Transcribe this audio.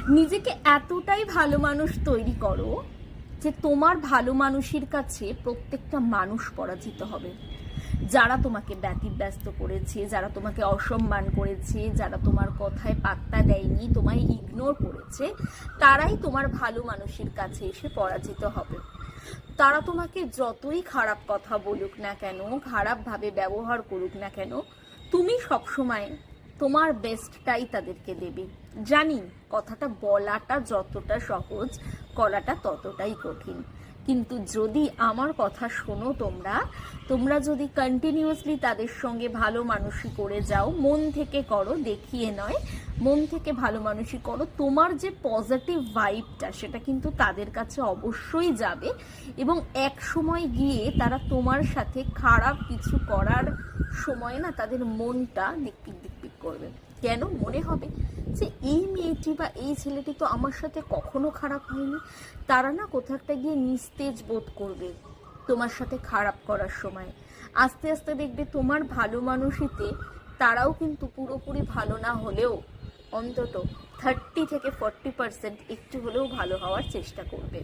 নিজেকে এতটাই ভালো মানুষ তৈরি করো যে তোমার ভালো মানুষের কাছে প্রত্যেকটা মানুষ পরাজিত হবে। যারা তোমাকে ব্যতিব্যস্ত করেছে, যারা তোমাকে অসম্মান করেছে, যারা তোমার কথায় পাত্তা দেয়নি, তোমায় ইগনোর করেছে, তারাই তোমার ভালো মানুষের কাছে এসে পরাজিত হবে। তারা তোমাকে যতই খারাপ কথা বলুক না কেন, খারাপভাবে ব্যবহার করুক না কেন, তুমি সবসময় তোমার বেস্টটাই তাদেরকে দেবে। জানি কথাটা বলাটা যতটা সহজ, করাটা ততটাই কঠিন। কিন্তু যদি আমার কথা শোনো, তোমরা যদি কন্টিনিউয়াসলি তাদের সঙ্গে ভালো মানুষই করে যাও, মন থেকে করো, দেখিয়ে নয়, মন থেকে ভালো মানুষই করো, তোমার যে পজিটিভ ভাইবটা সেটা কিন্তু তাদের কাছে অবশ্যই যাবে। এবং এক সময় গিয়ে তারা তোমার সাথে খারাপ কিছু করার সময় না তাদের মনটা দিকপিক দিকপিক করবে। কেন মনে হবে যে এই মেয়েটি বা এই ছেলেটি তো আমার সাথে কখনো খারাপ হয়নি। তারা না কোথাও একটা গিয়ে নিস্তেজ বোধ করবে তোমার সাথে খারাপ করার সময়। আস্তে আস্তে দেখবে তোমার ভালো মানুষিতে তারাও কিন্তু পুরোপুরি ভালো না হলেও অন্তত 30 থেকে 40% একটু হলেও ভালো হওয়ার চেষ্টা করবে।